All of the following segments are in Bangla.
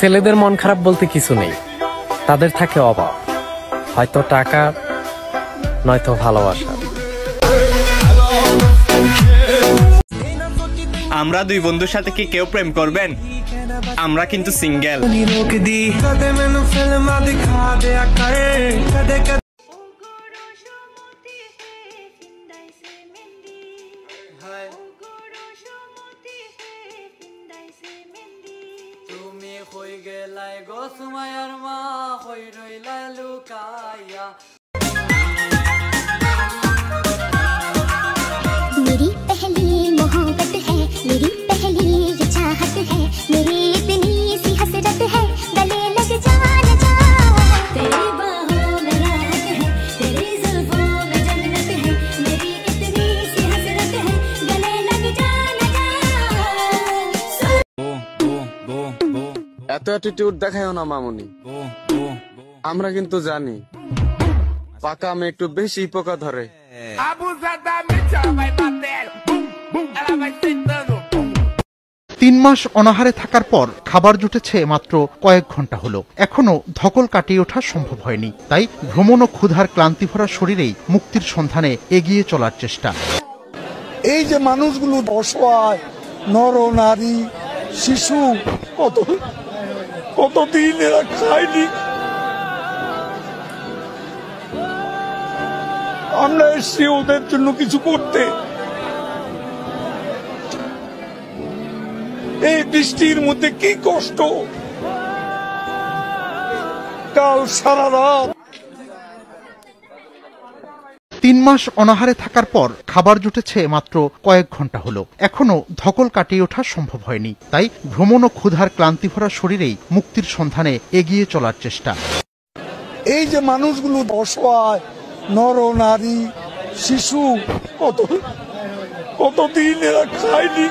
ছেলেদের মন খারাপ বলতে কিছু নেই, তাদের থাকে অভাব, হয়তো টাকা নয়তো ভালোবাসা। আমরা দুই বন্ধুর সাথে কি কেউ প্রেম করবেন? আমরা কিন্তু সিঙ্গেল। তুমি হই গেলাই গো সুমায়ার মা, হই রইলা লুকাইয়া। मेरी पहली मोहब्बत है, मेरी पहली ये चाहत है, मेरी इतनी सी हसरत है, गले लग जा न जा। तेरी बाहों में राहत है, तेरी जुल्फों में जन्नत है, मेरी इतनी सी हसरत है, गले लग जा न जा। এত অ্যাটিটিউড দেখায়ও না মামুনি, আমরা কিন্তু জানি পাকা আমি একটু বেশি পোকা ধরে। 3 মাস অনাহারে থাকার পর খাবার জুটেছে মাত্র কয়েক ঘন্টা হলো, এখনো ধকল কাটিয়ে ওঠা সম্ভব হয়নি। তাই ভ্রমণ ও ক্ষুধার ক্লান্তি ভরা শরীরেই মুক্তির সন্ধানে এগিয়ে চলার চেষ্টা। এই যে মানুষগুলো অসহায়, নর নারী শিশু, কতদিন এরা খায়নি। আমরা এসছি ওদের জন্য কিছু করতে। এই বৃষ্টির মধ্যে কি কষ্ট, কাল সারা রাত। 3 মাস অনাহারে থাকার পর খাবার জুটেছে মাত্র কয়েক ঘন্টা হলো, এখনো ধকল কাটিয়ে ওঠা সম্ভব হয়নি। তাই ভ্রমণ ও ক্ষুধার ক্লান্তি ভরা শরীরেই মুক্তির সন্ধানে এগিয়ে চলার চেষ্টা। এই যে মানুষগুলো অসহায়, নর নারী শিশু, কতদিন এরা খায়নি।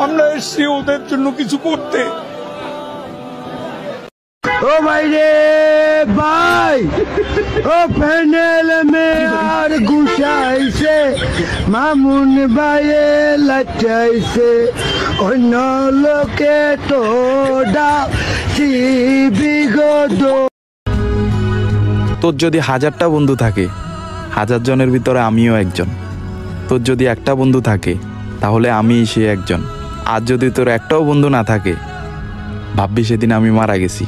আমরা এসছি ওদের জন্য কিছু করতে। ও ভাই রে ভাই, ও প্যানেল মে আর গুছাইছে, মামুন ভাইয়ে লাচাইছে, অন্য লোকে তো বিগত। তোর যদি 1000টা বন্ধু থাকে, 1000 জনের ভিতরে আমিও একজন। তোর যদি একটা বন্ধু থাকে, তাহলে আমি সে একজন। আর যদি তোর একটাও বন্ধু না থাকে, ভাববি সেদিন আমি মারা গেছি।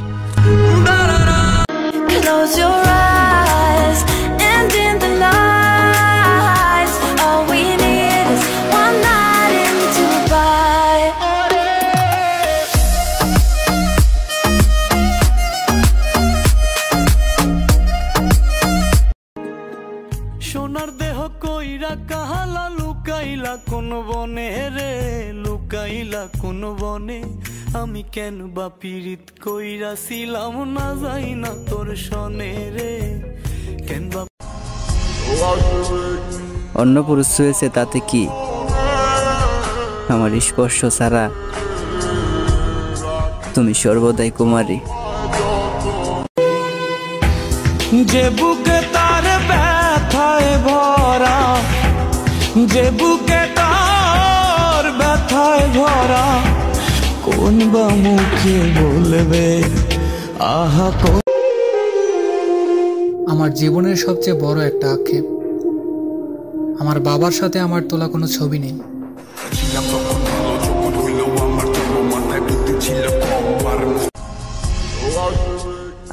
সোনার দেহ কইরা কাহালা লুকাইলা কোন বনে রে, লুকাইলা কোন বনে। আমি কেন বা পীড়িত কইরা ছিলাম না যাই না তোর সনে রে, কেন বা। অন্য পুরুষ হয়েছে তাতে কি, আমার স্পর্শ ছাড়া তুমি সর্বদাই কুমারী। যে বুকে তার ব্যথায় ভরা, যে বুকে তার ব্যথায় ভরা, কোন বা মুখে বলবে আহা। আমার জীবনের সবচেয়ে বড় একটা আক্ষেপ, আমার বাবার সাথে আমার তোলা কোনো ছবি নেই।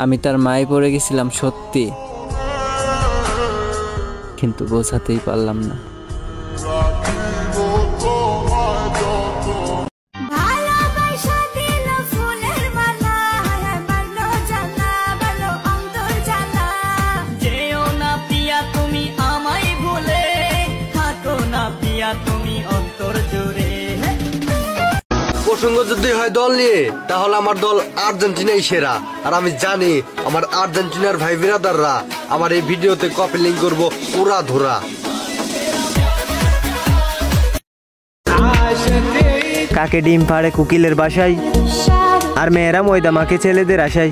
আমি তার মায়ে পড়ে গেছিলাম সত্যি, কিন্তু বোঝাতেই পারলাম না। প্রসঙ্গ যদি হয় দল নিয়ে, তাহলে আমার দল আর্জেন্টিনাই সেরা। আর আমি জানি আমার আর্জেন্টিনার ভাই বিরাদাররা আমার এই ভিডিওতে কপি লিঙ্ক করবো পুরা ধরা। কাকে ডিম পাড়ে কুকিলের বাসায়, আর মেয়েরা ময়দা মাকে ছেলেদের আশায়।